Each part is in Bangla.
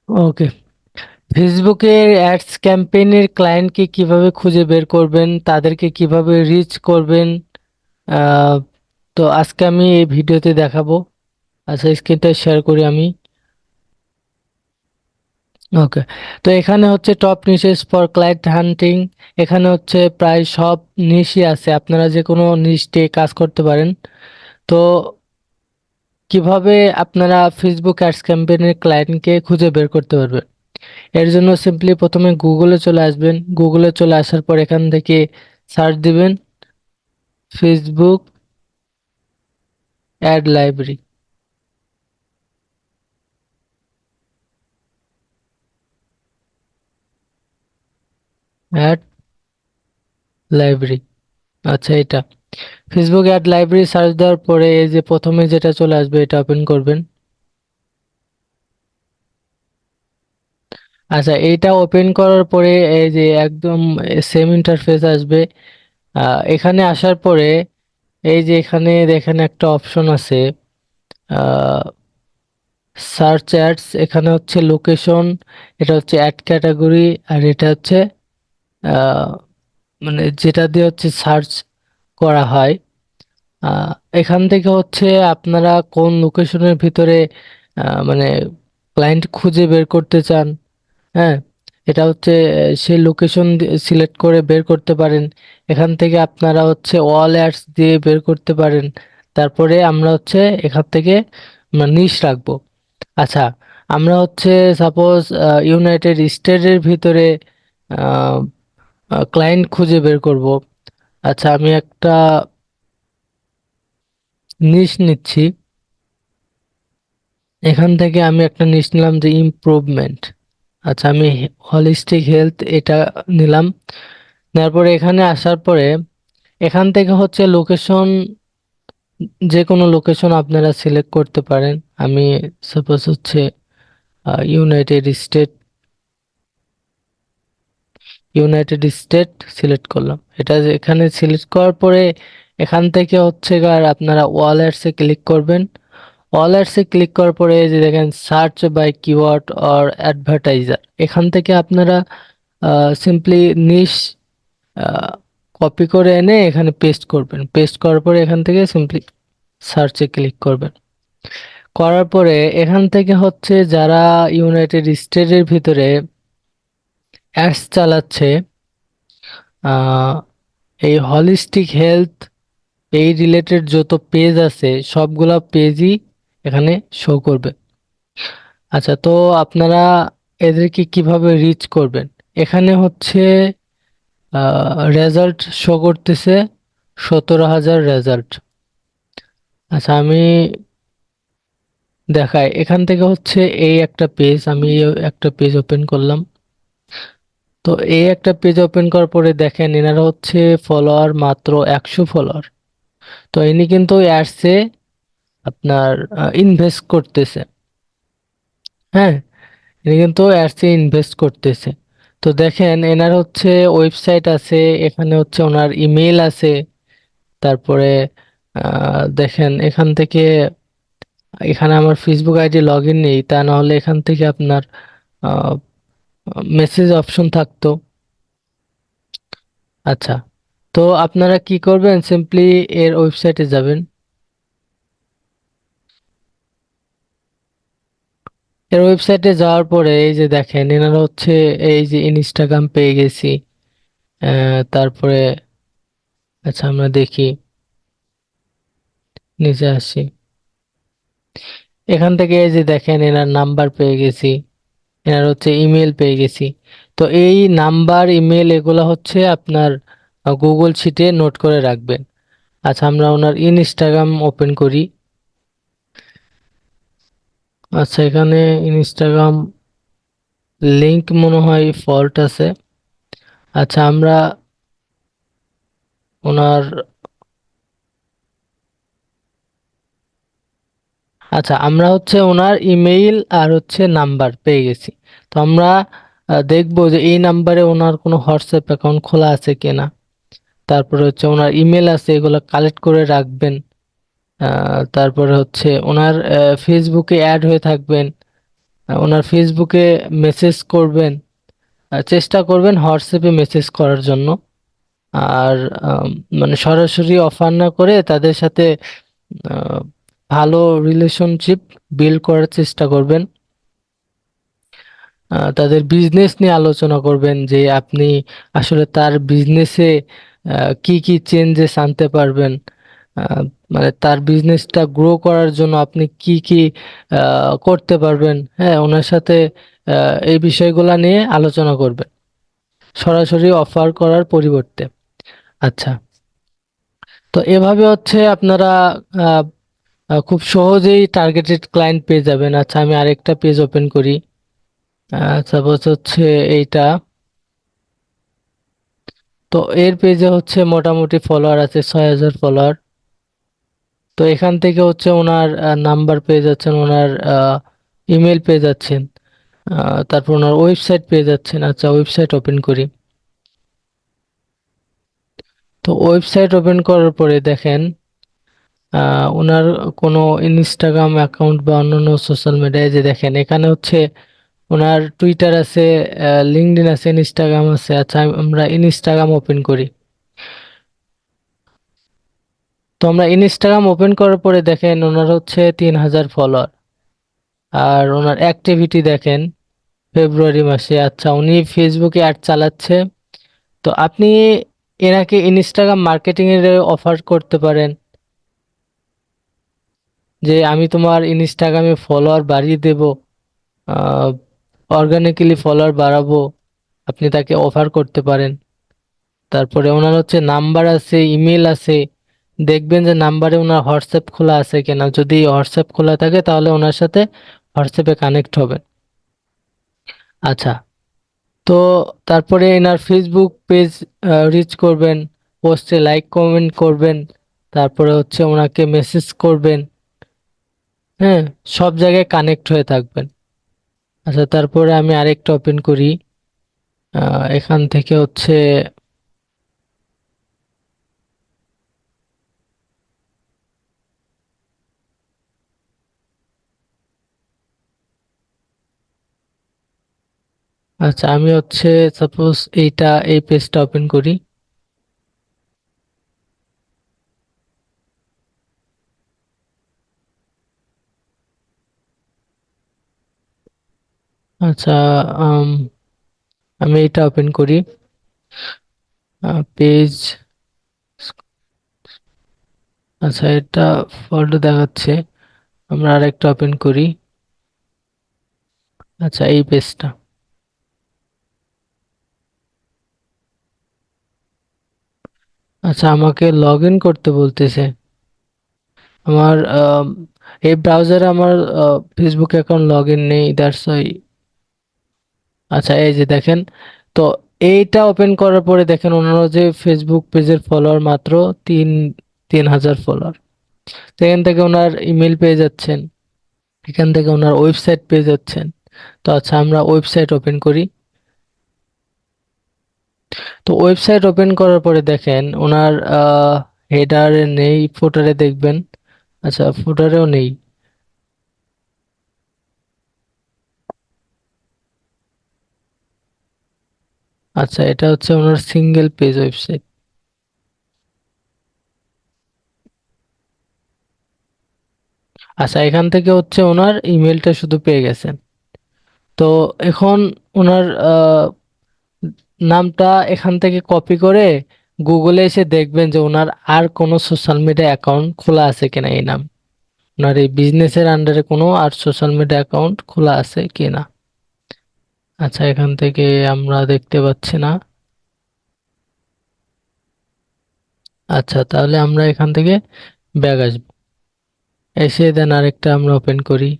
ওকে। ফেসবুকের অ্যাডস ক্যাম্পেইনের ক্লায়েন্টকে কিভাবে খুঁজে বের করবেন, তাদেরকে কিভাবে রিচ করবেন, আহ, তো আজকে আমি এই ভিডিওতে দেখাবো। আচ্ছা, স্ক্রিনটা শেয়ার করি আমি। ওকে। তো এখানে হচ্ছে টপ নিশেস ফর ক্লায়েন্ট হান্টিং। এখানে হচ্ছে প্রায় সব নিশই আছে, আপনারা যে কোনো নিশ দিয়ে কাজ করতে পারেন। তো কিভাবে আপনারা ফেসবুক অ্যাডস ক্যাম্পেইনের ক্লায়েন্টকে খুঁজে বের করতে পারবেন, এর জন্য সিম্পলি প্রথমে গুগলে চলে আসবেন। গুগলে চলে আসার পর এখান থেকে সার্চ দিবেন Facebook ad library. Add library, আচ্ছা এটা। ফেসবুক অ্যাড লাইব্রেরি সার্চ দেওয়ার পরে এই যে প্রথমে যেটা চলে আসবে এটা ওপেন করবেন। আচ্ছা, এইটা ওপেন করার পরে এই যে একদম সেম ইন্টারফেস আসবে। এখানে আসার পরে এই যে এখানে দেখেন একটা অপশন আছে, সার্চ অ্যাডস। এখানে হচ্ছে লোকেশন, এটা হচ্ছে অ্যাড ক্যাটাগরি, আর এটা হচ্ছে আহ, মানে যেটা দিয়ে হচ্ছে সার্চ করা হয়। আহ, এখান থেকে হচ্ছে আপনারা কোন লোকেশনের ভিতরে মানে ক্লায়েন্ট খুঁজে বের করতে চান। হ্যাঁ, এটা হচ্ছে সেই লোকেশন সিলেক্ট করে বের করতে পারেন। এখান থেকে আপনারা হচ্ছে অল অ্যাডস দিয়ে বের করতে পারেন। তারপরে আমরা হচ্ছে এখান থেকে নিশ রাখবো। আচ্ছা, আমরা হচ্ছে সাপোজ ইউনাইটেড স্টেটের ভিতরে ক্লায়েন্ট খুঁজে বের করব। আচ্ছা, আমি একটা নিশ নিচ্ছি। এখান থেকে আমি একটা নিশ নিলাম যে ইমপ্রুভমেন্ট। আচ্ছা, আমি হলিস্টিক হেলথ এটা নিলাম। নেওয়ার পরে এখানে আসার পরে এখান থেকে হচ্ছে লোকেশন, যে কোনো লোকেশন আপনারা সিলেক্ট করতে পারেন। আমি সাপোজ হচ্ছে United state, United state select করলাম। এটা এখানে সিলেক্ট করার পরে এখান থেকে হচ্ছে আর আপনারা ওয়ালেটসে ক্লিক করবেন। ওয়ালেটসে ক্লিক করার পরে এই যে দেখেন search by keyword or advertiser, এখান থেকে আপনারা সিম্পলি নিশ কপি করে এনে এখানে পেস্ট করবেন। পেস্ট করার পরে এখান থেকে সিম্পলি সার্চে ক্লিক করবেন। করার পরে এখান থেকে হচ্ছে যারা ইউনাইটেড স্টেটের ভিতরে অ্যাডস চালাচ্ছে, আহ, এই হলিস্টিক হেলথ এই রিলেটেড যত পেজ আছে সবগুলা পেজই এখানে শো করবে। আচ্ছা, তো আপনারা এদেরকে কিভাবে রিচ করবেন, এখানে হচ্ছে রেজাল্ট শো করতেছে 17,000 রেজাল্ট। আচ্ছা, আমি দেখাই এখান থেকে হচ্ছে এই একটা পেজ, আমি এই একটা পেজ ওপেন করলাম। তো এই একটা পেজ ওপেন করার পরে দেখেন এনারা হচ্ছে ফলোয়ার মাত্র 100 ফলোয়ার। তো ইনি কিন্তু অ্যাডসে আপনার ইনভেস্ট করতেছে। হ্যাঁ, ইনি কিন্তু অ্যাডসে ইনভেস্ট করতেছে। তো দেখেন এনার হচ্ছে ওয়েবসাইট আছে, এখানে হচ্ছে ওনার ইমেল আছে। তারপরে দেখেন এখান থেকে, এখানে আমার ফেসবুক আইডি লগ ইন নেই, তা না হলে এখান থেকে আপনার মেসেজ অপশন থাকতো। আচ্ছা, তো আপনারা কি করবেন, সিম্পলি এর ওয়েবসাইটে যাবেন। এর ওয়েবসাইটে যাওয়ার পরে এই যে দেখেন এনারা হচ্ছে এই যে ইনস্টাগ্রাম পেয়ে গেছি। তারপরে আচ্ছা আমরা দেখি, নিচে আসি। এখান থেকে এই যে দেখেন এনার নাম্বার পেয়ে গেছি, এনার হচ্ছে ইমেল পেয়ে গেছি। তো এই নাম্বার ইমেল এগুলা হচ্ছে আপনার গুগল শিটে নোট করে রাখবেন। আচ্ছা, আমরা ওনার ইনস্টাগ্রাম ওপেন করি। আচ্ছা, এখানে ইনস্টাগ্রাম লিংক মনে হয় ফল্ট আছে। আচ্ছা, আমরা ওনার, আচ্ছা আমরা হচ্ছে ওনার ইমেইল আর হচ্ছে নাম্বার পেয়ে গেছি। তো আমরা দেখবো যে এই নাম্বারে ওনার কোনো হোয়াটসঅ্যাপ অ্যাকাউন্ট খোলা আছে কিনা। তারপরে হচ্ছে ওনার ইমেল আছে, এগুলো কালেক্ট করে রাখবেন। তারপরে হচ্ছে ওনার ফেসবুকে অ্যাড হয়ে থাকবেন। ওনার ফেসবুকে মেসেজ করবেন, চেষ্টা করবেন হোয়াটসঅ্যাপে মেসেজ করার জন্য। আর আম, মানে সরাসরি অফার না করে তাদের সাথে আহ, ভালো রিলেশনশিপ বিল্ড করার চেষ্টা করবেন। তাদের বিজনেস নিয়ে আলোচনা করবেন যে আপনি আসলে তার বিজনেসে কি কি চেঞ্জেস আনতে পারবেন। আহ, মানে তার বিজনেসটা গ্রো করার জন্য আপনি কি কি করতে পারবেন। হ্যাঁ, ওনার সাথে এই বিষয়গুলো নিয়ে আলোচনা করবেন সরাসরি অফার করার পরিবর্তে। আচ্ছা, তো এভাবে হচ্ছে আপনারা আহ, খুব সহজেই টার্গেটেড ক্লায়েন্ট পেয়ে যাবেন। আচ্ছা, আমি আরেকটা পেজ ওপেন করি। সাপোজ হচ্ছে এইটা। তো এর পেজে হচ্ছে মোটামুটি ফলোয়ার আছে 6,000 ফলোয়ার। তো এখান থেকে হচ্ছে ওনার নাম্বার পেয়ে যাচ্ছেন, ওনার ইমেল পেয়ে যাচ্ছেন, তারপর ওনার ওয়েবসাইট পেয়ে যাচ্ছেন। আচ্ছা, ওয়েবসাইট ওপেন করি। তো ওয়েবসাইট ওপেন করার পরে দেখেন ওনার কোনো ইনস্টাগ্রাম অ্যাকাউন্ট বা অন্যান্য সোশ্যাল মিডিয়ায় যে দেখেন এখানে হচ্ছে ওনার টুইটার আছে, লিঙ্কডইন আছে, ইনস্টাগ্রাম আছে। আচ্ছা, আমরা ইনস্টাগ্রাম ওপেন করি। তো আমরা ইনস্টাগ্রাম ওপেন করার পরে দেখেন ওনার হচ্ছে 3,000 ফলোয়ার। আর ওনার অ্যাক্টিভিটি দেখেন ফেব্রুয়ারি মাসে। আচ্ছা, উনি ফেসবুকে অ্যাড চালাচ্ছে। তো আপনি এনাকে ইনস্টাগ্রাম মার্কেটিং এর অফার করতে পারেন যে আমি তোমার ইনস্টাগ্রামে ফলোয়ার বাড়িয়ে দেব, অর্গানিক্যালি ফলোয়ার বাড়াবো, আপনি তাকে অফার করতে পারেন। তারপরে ওনার হচ্ছে নাম্বার আছে, ইমেল আছে। দেখবেন যে নাম্বারে ওনার হোয়াটসঅ্যাপ খোলা আছে কিনা। যদি হোয়াটসঅ্যাপ খোলা থাকে তাহলে ওনার সাথে হোয়াটসঅ্যাপে কানেক্ট হবেন। আচ্ছা, তো তারপরে এনার ফেসবুক পেজ রিচ করবেন, পোস্টে লাইক কমেন্ট করবেন, তারপরে হচ্ছে ওনাকে মেসেজ করবেন। হ্যাঁ, সব জায়গায় কানেক্ট হয়ে থাকবেন। আচ্ছা, তারপরে আমি আরেকটা ওপেন করি। এখান থেকে হচ্ছে আচ্ছা, আমি হচ্ছে সাপোজ এই পেজটা ওপেন করি। আচ্ছা, আম, আমি এটা ওপেন করি পেজ। আচ্ছা, এটা ফল্ট দেখাচ্ছে। আমরা আরেকটা ওপেন করি। আচ্ছা, এই পেজটা। আচ্ছা, আমাকে লগ ইন করতে বলতেছে। আমার এই ব্রাউজারে আমার ফেসবুক অ্যাকাউন্ট লগ ইন নেই, দ্যাটস ওয়াই। আচ্ছা, এই যে দেখেন। তো এইটা ওপেন করার পরে দেখেন ওনারা যে ফেসবুক পেজের ফলোয়ার মাত্র তিন 3,000 ফলোয়ার। সেখান থেকে ওনার ইমেল পেয়ে যাচ্ছেন, এখান থেকে ওনার ওয়েবসাইট পেয়ে যাচ্ছেন। তো আচ্ছা, আমরা ওয়েবসাইট ওপেন করি। তো ওয়েবসাইট ওপেন করার পরে দেখেন ওনার হেডারে নেই, ফুটারে দেখবেন। আচ্ছা, ফুটারেও নেই। আচ্ছা, এটা হচ্ছে ওনার সিঙ্গেল পেজ ওয়েবসাইট। আচ্ছা, এখান থেকে হচ্ছে ওনার ইমেলটা শুধু পেয়ে গেছেন। তো এখন ওনার নামটা এখান থেকে কপি করে গুগলে এসে দেখবেন যে ওনার আর কোনো সোশ্যাল মিডিয়া অ্যাকাউন্ট খোলা আছে কিনা এই নাম। ওনার এই বিজনেসের আন্ডারে কোনো আর সোশ্যাল মিডিয়া অ্যাকাউন্ট খোলা আছে কিনা। আচ্ছা, এখান থেকে আমরা দেখতে পাচ্ছি না। আচ্ছা, তাহলে আমরা এখান থেকে ব্যাগ আসবো। এসে দেন আরেকটা আমরা ওপেন করি।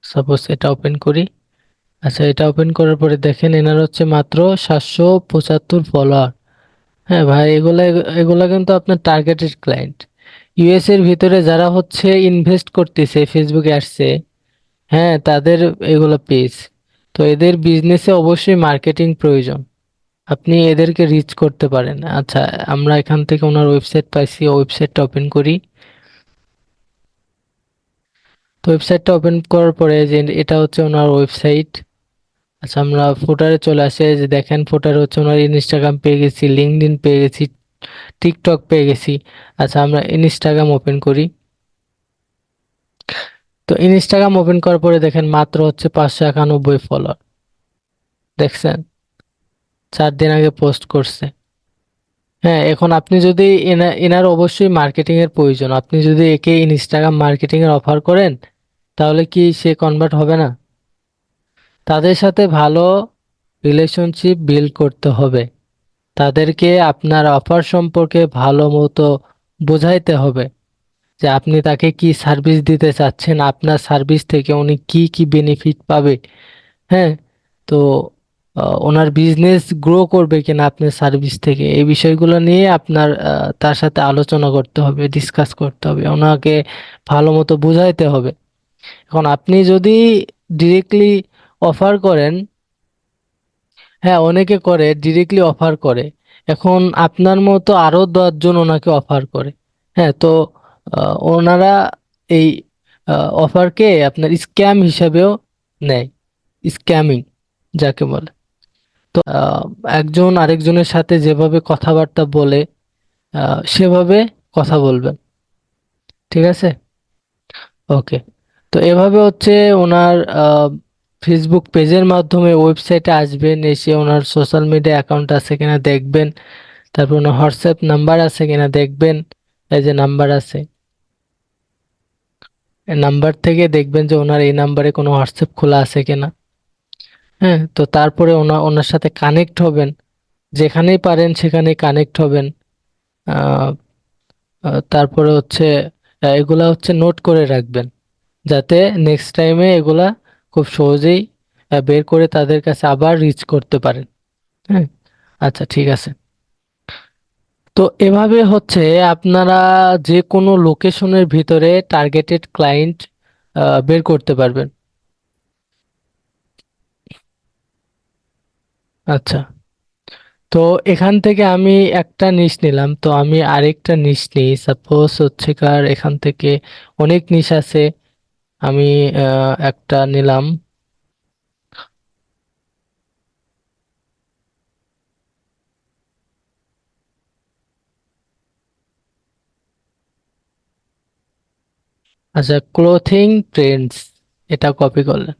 সাপোজ এটা ওপেন করি। আচ্ছা, এটা ওপেন করার পরে দেখেন এনার হচ্ছে মাত্র 775 ফলোয়ার। হ্যাঁ ভাই, এগুলা এগুলা কিন্তু আপনার টার্গেটেড ক্লায়েন্ট। ইউএস এর ভিতরে যারা হচ্ছে ইনভেস্ট করতেছে ফেসবুক অ্যাডসে, হ্যাঁ তাদের এগুলো পেজ। তো এদের বিজনেসে অবশ্যই মার্কেটিং প্রয়োজন। আপনি এদেরকে রিচ করতে পারেন। আচ্ছা, আমরা এখান থেকে ওনার ওয়েবসাইট পাইছি, ওয়েবসাইটটা ওপেন করি। তো ওয়েবসাইটটা ওপেন করার পরে যে এটা হচ্ছে ওনার ওয়েবসাইট। আচ্ছা, আমরা ফুটারে চলে আসে, যে দেখেন ফুটারে হচ্ছে ওনার ইনস্টাগ্রাম পেয়ে গেছি, লিঙ্কডইন পেয়ে গেছি, টিকটক পেয়ে গেছি। আচ্ছা, আমরা ইনস্টাগ্রাম ওপেন করি। তো ইনস্টাগ্রাম ওপেন করার পরে দেখেন মাত্র হচ্ছে 591 ফলোয়ার। দেখছেন, 4 দিন আগে পোস্ট করছে। হ্যাঁ, এখন আপনি যদি এনার অবশ্যই মার্কেটিং এর প্রয়োজন, আপনি যদি একে ইনস্টাগ্রাম মার্কেটিং এর অফার করেন, তাহলে কি সে কনভার্ট হবে না? তাদের সাথে ভালো রিলেশনশিপ বিল্ড করতে হবে, তাদেরকে আপনার অফার সম্পর্কে ভালো মতো বোঝাইতে হবে, যে আপনি তাকে কি সার্ভিস দিতে চাচ্ছেন, আপনার সার্ভিস থেকে উনি কি কি বেনিফিট পাবে। হ্যাঁ, তো ওনার বিজনেস গ্রো করবে কিনা আপনার সার্ভিস থেকে, এই বিষয়গুলো নিয়ে আপনার তার সাথে আলোচনা করতে হবে, ডিসকাস করতে হবে, ওনাকে ভালো মতো বুঝাইতে হবে। এখন আপনি যদি ডিরেক্টলি অফার করেন, হ্যাঁ অনেকে করে ডিরেক্টলি অফার করে, এখন আপনার মতো আরো 10 জন ওনাকে অফার করে। হ্যাঁ, তো ওনারা এই অফারকে আপনার স্ক্যাম হিসাবেও নেয়, স্ক্যামিং যাকে বলে। আহ, একজন আরেকজনের সাথে যেভাবে কথাবার্তা বলে সেভাবে কথা বলবেন। ঠিক আছে, ওকে। তো এভাবে হচ্ছে ওনার ফেসবুক পেজের মাধ্যমে ওয়েবসাইটে আসবেন, এসে ওনার সোশ্যাল মিডিয়া অ্যাকাউন্ট আছে কিনা দেখবেন, তারপর ওনার হোয়াটসঅ্যাপ নাম্বার আছে কিনা দেখবেন। এই যে নাম্বার আছে, এই নাম্বার থেকে দেখবেন যে ওনার এই নাম্বারে কোনো হোয়াটসঅ্যাপ খোলা আছে কিনা। হ্যাঁ, তো তারপরে ওনার সাথে কানেক্ট হবেন, যেখানেই পারেন সেখানেই কানেক্ট হবেন। আহ, তারপরে হচ্ছে এগুলা হচ্ছে নোট করে রাখবেন, যাতে নেক্সট টাইমে এগুলা খুব সহজেই বের করে তাদের কাছে আবার রিচ করতে পারেন। হ্যাঁ, আচ্ছা ঠিক আছে। তো এভাবে হচ্ছে আপনারা যে কোনো লোকেশনের ভিতরে টার্গেটেড ক্লায়েন্ট বের করতে পারবেন। আচ্ছা, তো এখান থেকে আমি একটা নিশ নিলাম, তো আমি আরেকটা নিশ নিই। সাপোজ হচ্ছে কার এখান থেকে অনেক নিশ আছে, আমি একটা নিলাম। আচ্ছা, ক্লোথিং ট্রেন্ডস, এটা কপি করলেন,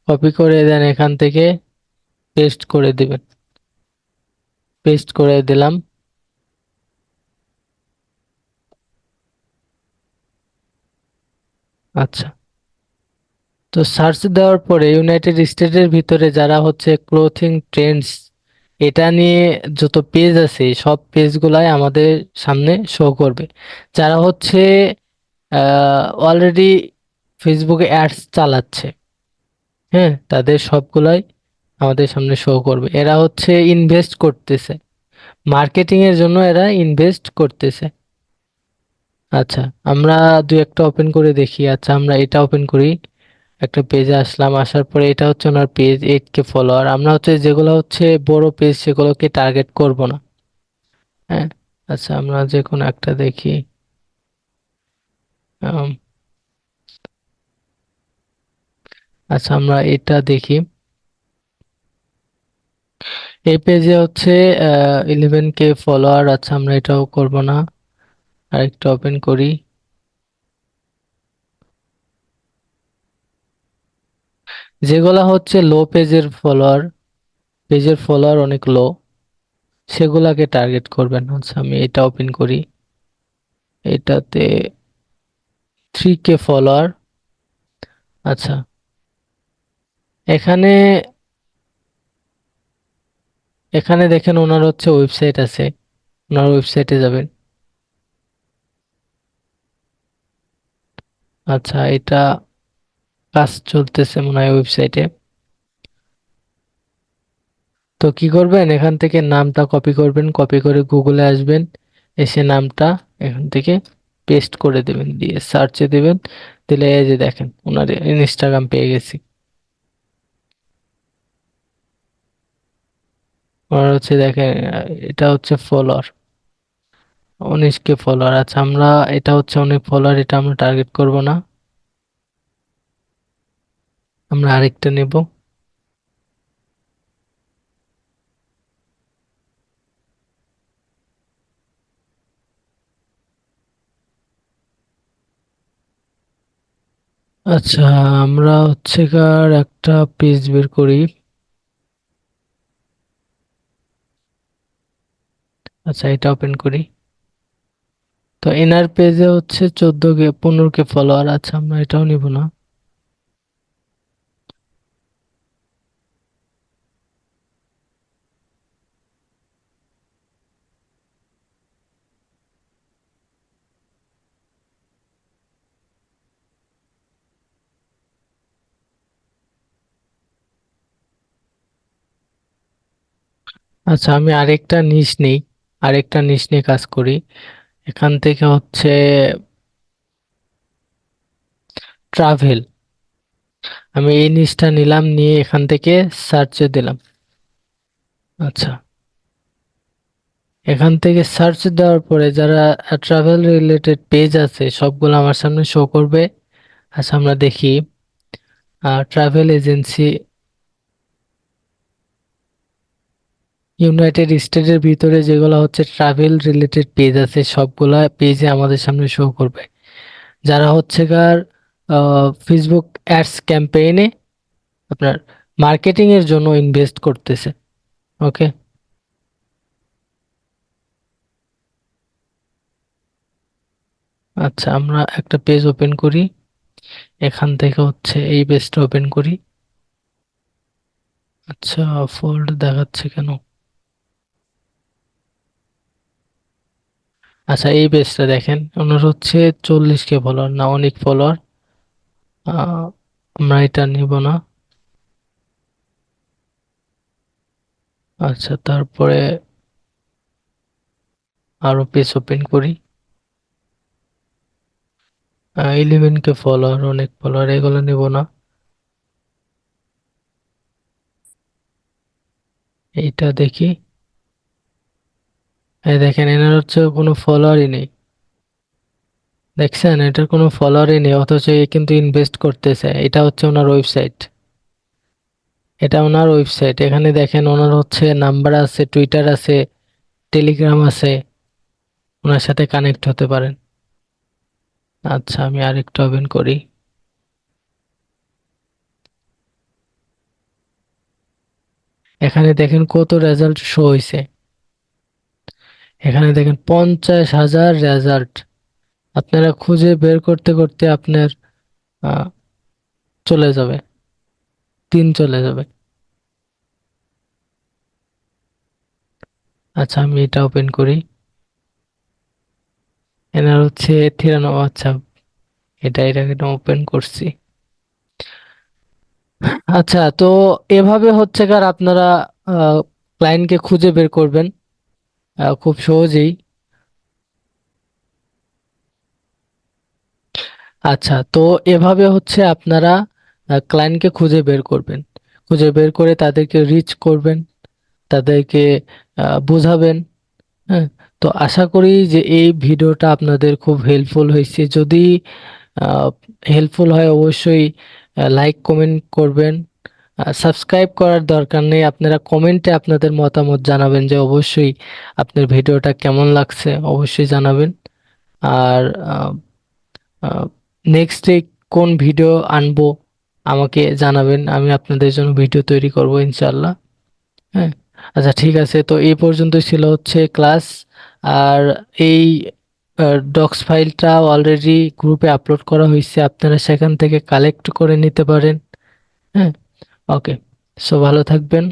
কপি করে দেন এখান থেকে পেস্ট করে দিবেন, পেস্ট করে দিলাম। আচ্ছা, তো সার্চ দেওয়ার পরে ইউনাইটেড স্টেটের ভিতরে যারা হচ্ছে ক্লোথিং ট্রেন্ডস এটা নিয়ে যত পেজ আছে, সব পেজগুলাই আমাদের সামনে শো করবে। যারা হচ্ছে অলরেডি ফেসবুকে অ্যাডস চালাচ্ছে, হ্যাঁ তাদের সবগুলাই আমাদের সামনে শো করবে। এরা হচ্ছে ইনভেস্ট করতেছে, মার্কেটিং এর জন্য এরা ইনভেস্ট করতেছে। আচ্ছা, আমরা দুই একটা ওপেন করে দেখি। আচ্ছা, আমরা এটা ওপেন করি, একটা পেজে আসলাম, আসার পরে এটা হচ্ছে ওনার পেজ, 8K ফলোয়ার। আমরা হচ্ছে যেগুলো হচ্ছে বড় পেজ সেগুলোকে টার্গেট করব না। হ্যাঁ, আচ্ছা আমরা যে কোনো একটা দেখি। আম, আচ্ছা, আমরা এটা দেখি। এই পেজে হচ্ছে 11K ফলোয়ার। আচ্ছা, আমরা এটাও করব না, আরেকটা ওপেন করি। যেগুলা হচ্ছে লো পেজের ফলোয়ার, পেজের ফলোয়ার অনেক লো, সেগুলাকে টার্গেট করবেন। আচ্ছা, আমি এটা ওপেন করি, এটাতে 3K ফলোয়ার। আচ্ছা, এখানে এখানে দেখেন ওনার হচ্ছে ওয়েবসাইট আছে, ওনার ওয়েবসাইটে যাবেন। আচ্ছা, এটা কাজ চলতেছে মনে হয় ওয়েবসাইটে। তো কি করবেন, এখান থেকে নামটা কপি করবেন, কপি করে গুগলে আসবেন, এসে নামটা এখান থেকে পেস্ট করে দেবেন, দিয়ে সার্চে দেবেন, দিলে এই যে দেখেন ওনার ইনস্টাগ্রাম পেয়ে গেছি। আর হচ্ছে দেখেন এটা হচ্ছে ফলোয়ার, 19K ফলোয়ার। আচ্ছা আমরা, এটা হচ্ছে অনেক ফলোয়ার, এটা আমরা টার্গেট করব না, আমরা আরেকটা নেব। আচ্ছা আমরা হচ্ছে কার একটা পেজ বের করি। আচ্ছা এটা ওপেন করি। তো এনার পেজে হচ্ছে 14K 15K ফলোয়ার। আচ্ছা আমরা এটাও নিব না। আচ্ছা আমি আরেকটা নিশ নিয়ে কাজ করি। এখান থেকে হচ্ছে ট্রাভেল, আমি এই নিশটা নিলাম, নিয়ে এখান থেকে সার্চে দিলাম। আচ্ছা এখান থেকে সার্চ দেওয়ার পরে যারা ট্রাভেল রিলেটেড পেজ আছে সবগুলো আমার সামনে শো করবে। আচ্ছা আমরা দেখি ট্রাভেল এজেন্সি ইউনাইটেড স্টেটের ভিতরে যেগুলো হচ্ছে ট্রাভেল রিলেটেড পেজ আছে সবগুলা পেজে আমাদের সামনে শো করবে, যারা হচ্ছে কার ফেসবুক অ্যাডস ক্যাম্পেইনে আপনার মার্কেটিং এর জন্য ইনভেস্ট করতেছে। ওকে। আচ্ছা আমরা একটা পেজ ওপেন করি, এখান থেকে হচ্ছে এই পেজটা ওপেন করি। আচ্ছা ফোল্ড দেখাচ্ছে কেন? আচ্ছা এই পেজটা দেখেন, ওনার হচ্ছে 40K ফলোয়ার, না অনেক ফলোয়ার। আমরা এটা নিব না। আচ্ছা তারপরে আরো পেজ ওপেন করি। 11K ফলোয়ার, অনেক ফলোয়ার, এগুলো নিব না। এইটা দেখি। এই দেখেন এনার হচ্ছে কোনো ফলোয়ারই নেই, দেখছেন এটার কোনো ফলোয়ারই নেই, অথচ এ কিন্তু ইনভেস্ট করতেছে। এটা হচ্ছে ওনার ওয়েবসাইট, এটা ওনার ওয়েবসাইট। এখানে দেখেন ওনার হচ্ছে নাম্বার আছে, টুইটার আছে, টেলিগ্রাম আছে, ওনার সাথে কানেক্ট হতে পারেন। আচ্ছা আমি আরেকটা ওপেন করি। এখানে দেখেন কত রেজাল্ট শো হয়েছে, এখানে দেখেন 50,000 রেজাল্ট। আপনারা খুঁজে বের করতে করতে আপনার আহ, চলে যাবে, দিন চলে যাবে। আচ্ছা আমি এটা ওপেন করি। এনার হচ্ছে 93। আচ্ছা এটাকে ওপেন করছি। আচ্ছা তো এভাবে হচ্ছে কার আপনারা ক্লায়েন্টকে খুঁজে বের করবেন খুব সহজেই। আচ্ছা তো এভাবে হচ্ছে আপনারা ক্লায়েন্টকে খুঁজে বের করবেন, খুঁজে বের করে তাদেরকে রিচ করবেন, তাদেরকে বোঝাবেন। হ্যাঁ, তো আশা করি যে এই ভিডিওটা আপনাদের খুব হেল্পফুল হয়েছে। যদি হেল্পফুল হয় অবশ্যই লাইক কমেন্ট করবেন। সাবস্ক্রাইব করার দরকার নেই, আপনারা কমেন্টে আপনাদের মতামত জানাবেন যে অবশ্যই আপনার ভিডিওটা কেমন লাগছে, অবশ্যই জানাবেন। আর নেক্সট ডে কোন ভিডিও আনবো আমাকে জানাবেন, আমি আপনাদের জন্য ভিডিও তৈরি করব ইনশাল্লাহ। হ্যাঁ। আচ্ছা ঠিক আছে, তো এই পর্যন্ত ছিল হচ্ছে ক্লাস। আর এই ডক্স ফাইলটা অলরেডি গ্রুপে আপলোড করা হয়েছে, আপনারা সেখান থেকে কালেক্ট করে নিতে পারেন। হ্যাঁ। ওকে। সো ভালো থাকবেন।